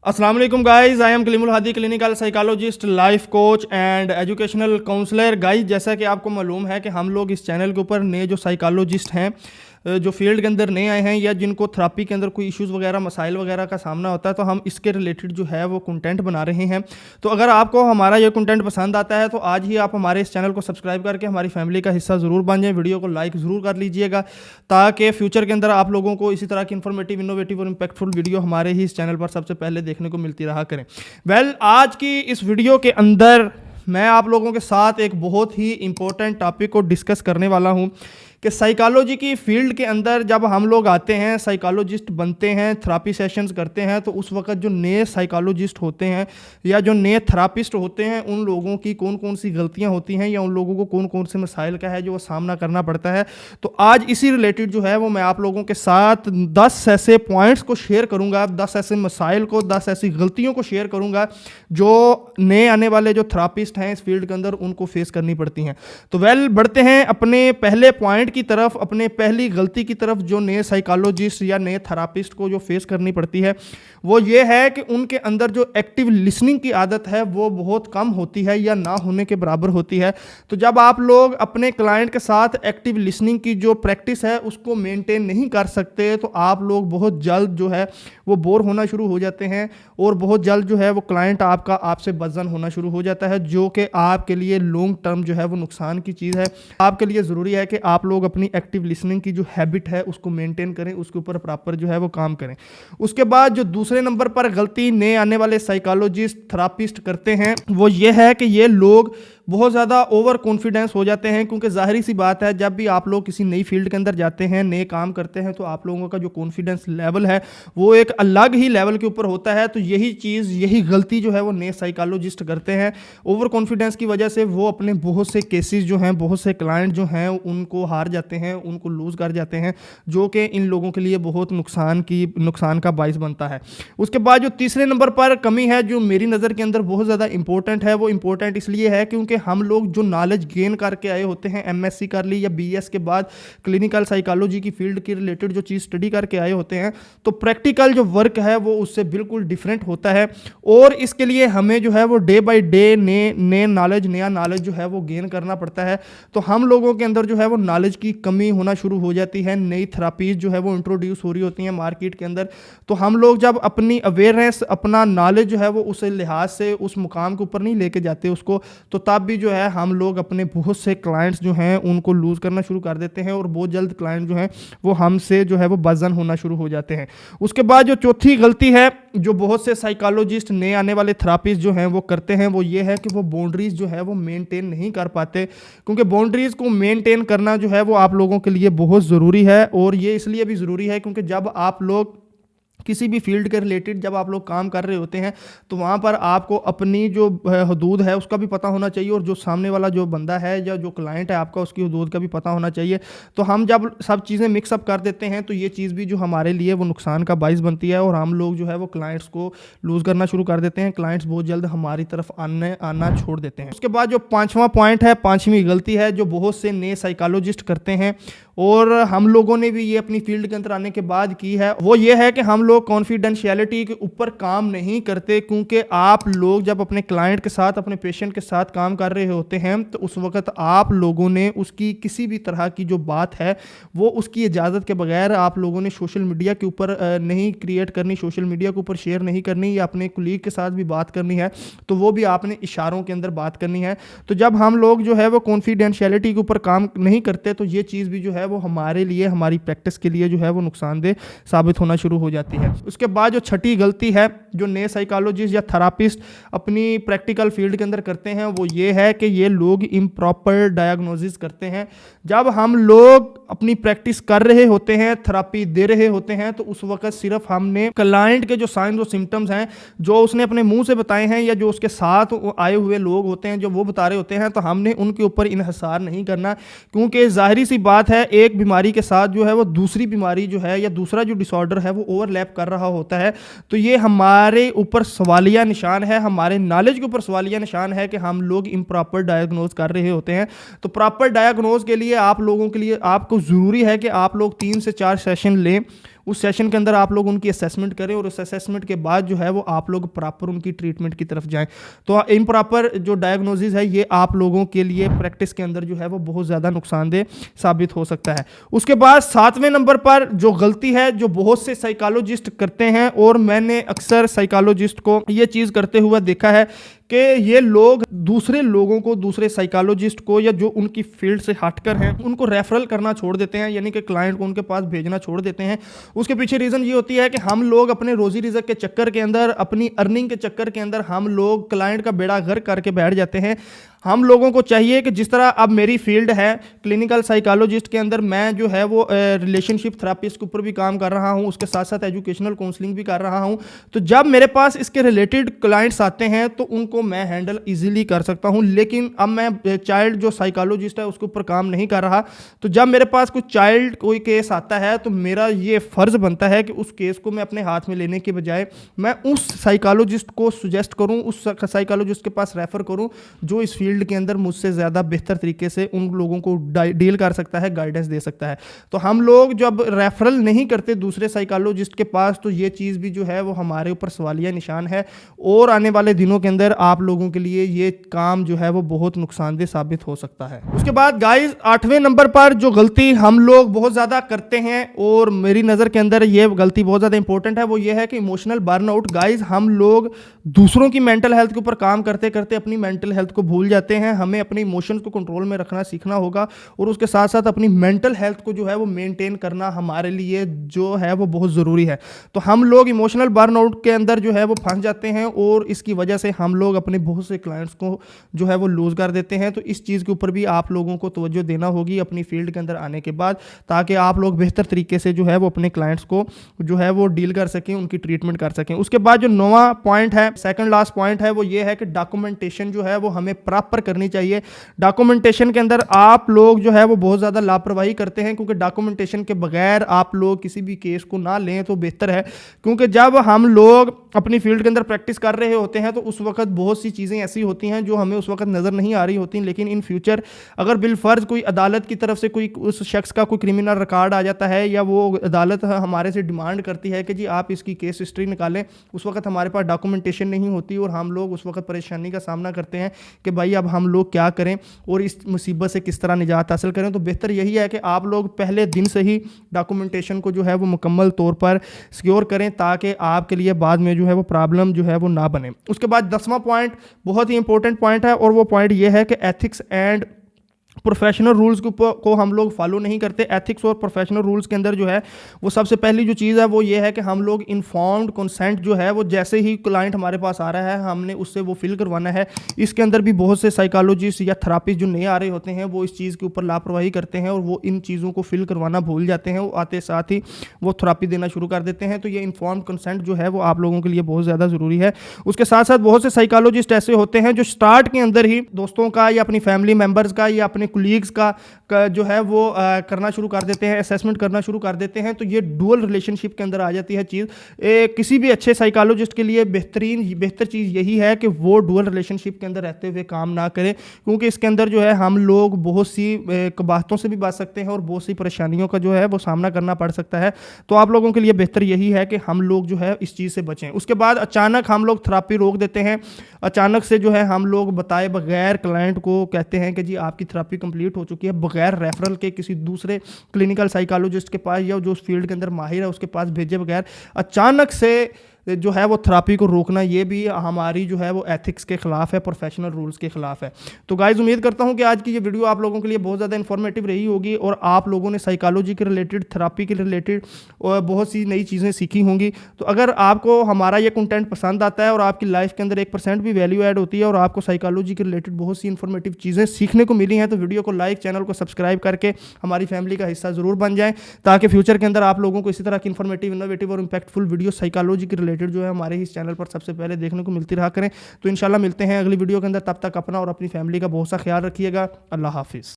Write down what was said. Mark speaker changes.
Speaker 1: अस्सलाम वालेकुम guys, I am Kalimul Hadi, clinical psychologist, life coach and educational counsellor. Guys, जैसा कि आपको मालूम है कि हम लोग इस चैनल के ऊपर नए जो साइकोलॉजिस्ट हैं, जो फील्ड के अंदर नए आए हैं या जिनको थेरेपी के अंदर कोई इश्यूज़ वगैरह मसाइल वगैरह का सामना होता है, तो हम इसके रिलेटेड जो है वो कंटेंट बना रहे हैं। तो अगर आपको हमारा ये कंटेंट पसंद आता है तो आज ही आप हमारे इस चैनल को सब्सक्राइब करके हमारी फैमिली का हिस्सा ज़रूर बन जाएं। वीडियो को लाइक ज़रूर कर लीजिएगा ताकि फ्यूचर के अंदर आप लोगों को इसी तरह की इन्फॉर्मेटिव, इनोवेटिव और इम्पैक्टफुल वीडियो हमारे ही इस चैनल पर सबसे पहले देखने को मिलती रहा करें। आज की इस वीडियो के अंदर मैं आप लोगों के साथ एक बहुत ही इंपॉर्टेंट टॉपिक को डिस्कस करने वाला हूं कि साइकोलॉजी की फील्ड के अंदर जब हम लोग आते हैं, साइकोलॉजिस्ट बनते हैं, थेरेपी सेशंस करते हैं, तो उस वक्त जो नए साइकोलॉजिस्ट होते हैं या जो नए थेरापिस्ट होते हैं, उन लोगों की कौन कौन सी गलतियां होती हैं या उन लोगों को कौन कौन से मसाइल का है जो वो सामना करना पड़ता है। तो आज इसी रिलेटेड जो है वो मैं आप लोगों के साथ 10 ऐसे पॉइंट्स को शेयर करूँगा, 10 ऐसे मसाइल को, 10 ऐसी गलतियों को शेयर करूँगा जो नए आने वाले जो थेरापिस्ट हैं इस फील्ड के अंदर उनको फेस करनी पड़ती हैं। तो बढ़ते हैं अपने पहले पॉइंट की तरफ, अपने पहली गलती की तरफ जो नए साइकोलॉजिस्ट या नए थेरापिस्ट को जो फेस करनी पड़ती है वो ये है कि उनके अंदर जो एक्टिव लिसनिंग की आदत है वो बहुत कम होती है या ना होने के बराबर होती है। तो जब आप लोग अपने क्लाइंट के साथ एक्टिव लिसनिंग की जो प्रैक्टिस है उसको मेंटेन नहीं कर सकते तो आप लोग बहुत जल्द जो है वो बोर होना शुरू हो जाते हैं और बहुत जल्द जो है वो क्लाइंट आपका आपसे बदजन होना शुरू हो जाता है, जो कि आपके लिए लॉन्ग टर्म जो है वो नुकसान की चीज़ है। आपके लिए ज़रूरी है कि आप लोग अपनी एक्टिव लिसनिंग की जो हैबिट है उसको मेंटेन करें, उसके ऊपर प्रॉपर जो है वो काम करें। उसके बाद जो दूसरे नंबर पर गलती नए आने वाले साइकोलॉजिस्ट, थेरापिस्ट करते हैं वो ये है कि ये लोग बहुत ज़्यादा ओवर कॉन्फिडेंस हो जाते हैं, क्योंकि जाहिर सी बात है जब भी आप लोग किसी नई फील्ड के अंदर जाते हैं, नए काम करते हैं, तो आप लोगों का जो कॉन्फिडेंस लेवल है वो एक अलग ही लेवल के ऊपर होता है। तो यही गलती जो है वो नए साइकोलॉजिस्ट करते हैं। ओवर कॉन्फिडेंस की वजह से वो अपने बहुत से केसेस जो हैं, बहुत से क्लाइंट जो हैं उनको हार जाते हैं, उनको लूज़ कर जाते हैं, जो कि इन लोगों के लिए बहुत नुकसान का बाइस बनता है। उसके बाद जो तीसरे नंबर पर कमी है जो मेरी नज़र के अंदर बहुत ज़्यादा इंपॉर्टेंट है, वो इंपॉर्टेंट इसलिए है क्योंकि हम लोग जो नॉलेज गेन करके आए होते हैं, एमएससी कर ली या बीएस के बाद क्लिनिकल साइकोलॉजी की फील्ड के रिलेटेड जो चीज़ स्टडी करके आए होते हैं, तो प्रैक्टिकल जो वर्क है वो उससे बिल्कुल डिफरेंट होता है। और इसके लिए हमें जो है वो डे बाय डे नया नॉलेज जो है वो गेन करना पड़ता है। तो हम लोगों के अंदर जो है वो नॉलेज की कमी होना शुरू हो जाती है। नई थेरापीज जो है वो इंट्रोड्यूस हो रही होती हैं मार्केट के अंदर, तो हम लोग जब अपनी अवेयरनेस, अपना नॉलेज जो है वो उस लिहाज से उस मुकाम के ऊपर नहीं लेके जाते उसको, तो तब भी जो है हम लोग अपने बहुत से क्लाइंट्स जो हैं उनको लूज़ करना शुरू कर देते हैं और बहुत जल्द क्लाइंट जो हैं वो हमसे जो है वो बदजन होना शुरू हो जाते हैं। उसके बाद जो चौथी गलती है जो बहुत से साइकोलॉजिस्ट, नए आने वाले थेरापिस्ट जो हैं वो करते हैं, वो ये है कि वो बाउंड्रीज जो है वो मेंटेन नहीं कर पाते, क्योंकि बाउंड्रीज को मेंटेन करना जो है वो आप लोगों के लिए बहुत ज़रूरी है। और ये इसलिए भी ज़रूरी है क्योंकि जब आप लोग किसी भी फील्ड के रिलेटेड जब आप लोग काम कर रहे होते हैं तो वहाँ पर आपको अपनी जो हदूद है उसका भी पता होना चाहिए, और जो सामने वाला जो बंदा है या जो क्लाइंट है आपका उसकी हदूद का भी पता होना चाहिए। तो हम जब सब चीज़ें मिक्सअप कर देते हैं तो ये चीज़ भी जो हमारे लिए वो नुकसान का बाइस बनती है और हम लोग जो है वो क्लाइंट्स को लूज़ करना शुरू कर देते हैं। क्लाइंट्स बहुत जल्द हमारी तरफ आना छोड़ देते हैं। उसके बाद जो पाँचवा पॉइंट है, पाँचवीं गलती है जो बहुत से नए साइकोलॉजिस्ट करते हैं और हम लोगों ने भी ये अपनी फील्ड के अंदर आने के बाद की है, वो ये है कि हम लोग कॉन्फिडेंशियलिटी के ऊपर काम नहीं करते। क्योंकि आप लोग जब अपने क्लाइंट के साथ, अपने पेशेंट के साथ काम कर रहे होते हैं तो उस वक्त आप लोगों ने उसकी किसी भी तरह की जो बात है वो उसकी इजाज़त के बगैर आप लोगों ने सोशल मीडिया के ऊपर नहीं क्रिएट करनी, सोशल मीडिया के ऊपर शेयर नहीं करनी, या अपने कुलीग के साथ भी बात करनी है तो वो भी आपने इशारों के अंदर बात करनी है। तो जब हम लोग जो है वो कॉन्फिडेंशियलिटी के ऊपर काम नहीं करते तो ये चीज़ भी जो है वो हमारे लिए, हमारी प्रैक्टिस के लिए जो है वो नुकसानदेह साबित होना शुरू हो जाती है। उसके बाद जो छठी गलती है जो नए साइकोलॉजिस्ट या थेरापिस्ट अपनी प्रैक्टिकल फील्ड के अंदर करते हैं वो ये है कि ये लोग इम्प्रॉपर डायग्नोसिस करते हैं। जब हम लोग अपनी प्रैक्टिस कर रहे होते हैं, थेरापी दे रहे होते हैं, तो उस वक्त सिर्फ हमने क्लाइंट के जो साइंस और सिम्टम्स हैं जो उसने अपने मुंह से बताए हैं या जो उसके साथ आए हुए लोग होते हैं जो वो बता रहे होते हैं, तो हमने उनके ऊपर इन्हिसार नहीं करना। क्योंकि जाहिर सी बात है एक बीमारी के साथ जो है वो दूसरी बीमारी जो है या दूसरा जो डिसऑर्डर है वो ओवरलैप कर रहा होता है। तो ये हमारे ऊपर सवालिया निशान है, हमारे नॉलेज के ऊपर सवालिया निशान है कि हम लोग इम्प्रॉपर डायग्नोज कर रहे होते हैं। तो प्रॉपर डायग्नोज के लिए आप लोगों के लिए आपको ज़रूरी है कि आप लोग 3 से 4 सेशन लें, उस सेशन के अंदर आप लोग उनकी असेसमेंट करें और उस असेसमेंट के बाद जो है वो आप लोग प्रॉपर उनकी ट्रीटमेंट की तरफ जाएं। तो इम्प्रॉपर जो डायग्नोसिस है ये आप लोगों के लिए प्रैक्टिस के अंदर जो है वो बहुत ज़्यादा नुकसानदेह साबित हो सकता है। उसके बाद 7वें नंबर पर जो गलती है जो बहुत से साइकोलॉजिस्ट करते हैं, और मैंने अक्सर साइकोलॉजिस्ट को ये चीज़ करते हुए देखा है कि ये लोग दूसरे लोगों को, दूसरे साइकोलॉजिस्ट को या जो उनकी फील्ड से हटकर हैं उनको रेफरल करना छोड़ देते हैं, यानी कि क्लाइंट को उनके पास भेजना छोड़ देते हैं। उसके पीछे रीज़न ये होती है कि हम लोग अपने रोजी रिज़्क के चक्कर के अंदर, अपनी अर्निंग के चक्कर के अंदर हम लोग क्लाइंट का बेड़ा गर्क करके बैठ जाते हैं। हम लोगों को चाहिए कि जिस तरह अब मेरी फील्ड है क्लिनिकल साइकोलॉजिस्ट के अंदर, मैं जो है वो रिलेशनशिप थेरापिस्ट के ऊपर भी काम कर रहा हूँ, उसके साथ साथ एजुकेशनल काउंसलिंग भी कर रहा हूँ। तो जब मेरे पास इसके रिलेटेड क्लाइंट्स आते हैं तो उनको मैं हैंडल इजीली कर सकता हूँ। लेकिन अब मैं चाइल्ड जो साइकोलॉजिस्ट है उसके ऊपर काम नहीं कर रहा, तो जब मेरे पास कुछ चाइल्ड कोई केस आता है तो मेरा ये फ़र्ज़ बनता है कि उस केस को मैं अपने हाथ में लेने के बजाय मैं उस साइकोलॉजिस्ट को सुजेस्ट करूँ, उस साइकोलॉजिस्ट के पास रेफ़र करूँ जो इस फील्ड के अंदर मुझसे ज़्यादा बेहतर तरीके से उन लोगों को डील कर सकता है, गाइडेंस दे सकता है। तो हम लोग जब रेफरल नहीं करते दूसरे साइकोलॉजिस्ट के पास तो ये चीज़ भी जो है वो हमारे ऊपर सवालिया निशान है, और आने वाले दिनों के अंदर आप लोगों के लिए ये काम जो है वो बहुत नुकसानदेह साबित हो सकता है। उसके बाद गाइस 8वें नंबर पर जो गलती हम लोग बहुत ज़्यादा करते हैं और मेरी नज़र के अंदर ये गलती बहुत ज़्यादा इंपॉर्टेंट है, वो ये है कि इमोशनल बर्नआउट। गाइस हम लोग दूसरों की मेंटल हेल्थ के ऊपर काम करते करते अपनी मेंटल हेल्थ को भूल जाते हैं। हमें अपने इमोशंस को कंट्रोल में रखना सीखना होगा, और उसके साथ साथ अपनी मेंटल हेल्थ को जो है वो मेंटेन करना हमारे लिए जो है वो बहुत ज़रूरी है। तो हम लोग इमोशनल बर्नआउट के अंदर जो है वो फंस जाते हैं, और इसकी वजह से हम लोग अपने बहुत से क्लाइंट्स को जो है वो लूज़ कर देते हैं। तो इस चीज़ के ऊपर भी आप लोगों को तवज्जो देना होगी अपनी फील्ड के अंदर आने के बाद, ताकि आप लोग बेहतर तरीके से जो है वो अपने क्लाइंट्स को जो है वो डील कर सकें, उनकी ट्रीटमेंट कर सकें। उसके बाद जो 9वां पॉइंट है, सेकंड लास्ट पॉइंट है, वो ये है कि डॉक्यूमेंटेशन जो है वो हमें प्रॉपर करनी चाहिए। डॉक्यूमेंटेशन के अंदर आप लोग जो है वो बहुत ज़्यादा लापरवाही करते हैं, क्योंकि डॉक्यूमेंटेशन के बगैर आप लोग किसी भी केस को ना लें तो बेहतर है। क्योंकि जब हम लोग अपनी फील्ड के अंदर प्रैक्टिस कर रहे होते हैं तो उस वक्त बहुत सी चीज़ें ऐसी होती हैं जो हमें उस वक्त नज़र नहीं आ रही होती, लेकिन इन फ्यूचर अगर बिलफर्ज कोई अदालत की तरफ से कोई उस शख्स का कोई क्रिमिनल रिकॉर्ड आ जाता है, या वो अदालत हमारे से डिमांड करती है कि जी आप इसकी केस हिस्ट्री निकालें, उस वक्त हमारे पास डॉक्यूमेंटेशन नहीं होती और हम लोग उस वक्त परेशानी का सामना करते हैं कि भाई अब हम लोग क्या करें और इस मुसीबत से किस तरह निजात हासिल करें। तो बेहतर यही है कि आप लोग पहले दिन से ही डॉक्यूमेंटेशन को जो है वो मुकम्मल तौर पर सिक्योर करें, ताकि आपके लिए बाद में जो है वो प्रॉब्लम जो है वो ना बने। उसके बाद 10वां पॉइंट बहुत ही इंपॉर्टेंट पॉइंट है, और वो पॉइंट ये है कि एथिक्स एंड प्रोफेशनल रूल्स को हम लोग फॉलो नहीं करते। एथिक्स और प्रोफेशनल रूल्स के अंदर जो है वो सबसे पहली जो चीज़ है वो ये है कि हम लोग इन्फॉर्म्ड कंसेंट जो है वो जैसे ही क्लाइंट हमारे पास आ रहा है हमने उससे वो फिल करवाना है। इसके अंदर भी बहुत से साइकोलॉजिस्ट या थेरापिस्ट जो नए आ रहे होते हैं वो इस चीज़ के ऊपर लापरवाही करते हैं और वो इन चीज़ों को फिल करवाना भूल जाते हैं, वो आते साथ ही वो थेरापी देना शुरू कर देते हैं। तो ये इन्फॉर्म्ड कंसेंट जो है वो आप लोगों के लिए बहुत ज़्यादा ज़रूरी है। उसके साथ साथ बहुत से साइकोलॉजिस्ट ऐसे होते हैं जो स्टार्ट के अंदर ही दोस्तों का या अपनी फैमिली मेम्बर्स का या अपने कुलीग्स का जो है वो करना शुरू कर देते हैं, असेसमेंट करना शुरू कर देते हैं। तो ये डुअल रिलेशनशिप के अंदर आ जाती है चीज़। किसी भी अच्छे साइकोलॉजिस्ट के लिए बेहतर चीज़ यही है कि वो डुअल रिलेशनशिप के अंदर रहते हुए काम ना करें, क्योंकि इसके अंदर जो है हम लोग बहुत सी कबाहतों से भी बच सकते हैं और बहुत सी परेशानियों का जो है वो सामना करना पड़ सकता है। तो आप लोगों के लिए बेहतर यही है कि हम लोग जो है इस चीज़ से बचें। उसके बाद अचानक हम लोग थेरापी रोक देते हैं, अचानक से जो है हम लोग बताए बगैर क्लाइंट को कहते हैं कि जी आपकी थेरापी कंप्लीट हो चुकी है, बगैर रेफरल के किसी दूसरे क्लिनिकल साइकोलॉजिस्ट के पास या जो उस फील्ड के अंदर माहिर है उसके पास भेजे बगैर अचानक से जो है वो थेरापी को रोकना, ये भी हमारी जो है वो एथिक्स के खिलाफ है, प्रोफेशनल रूल्स के खिलाफ है। तो गाइज उम्मीद करता हूँ कि आज की ये वीडियो आप लोगों के लिए बहुत ज़्यादा इन्फॉर्मेटिव रही होगी और आप लोगों ने साइकोलॉजी के रिलेटेड, थेरापी के रिलेटेड और बहुत सी नई चीज़ें सीखी होंगी। तो अगर आपको हमारा ये कंटेंट पसंद आता है और आपकी लाइफ के अंदर 1% भी वैल्यू ऐड होती है और आपको साइकोलॉजी के रिलेटेड बहुत सी इन्फॉर्मेटिव चीज़ें सीखने को मिली हैं, तो वीडियो को लाइक, चैनल को सब्सक्राइब करके हमारी फैमिली का हिस्सा ज़रूर बन जाएँ, ताकि फ्यूचर के अंदर आप लोगों को इसी तरह की इन्फॉर्मेटिव, इनोवेटिव और इम्पैक्टफुल वीडियो साइकोलॉजी के रिलेटेड जो है हमारे चैनल पर सबसे पहले देखने को मिलती रहा करें। तो इंशाल्लाह मिलते हैं अगली वीडियो के अंदर, तब तक अपना और अपनी फैमिली का बहुत सा ख्याल रखिएगा। अल्लाह हाफिज़।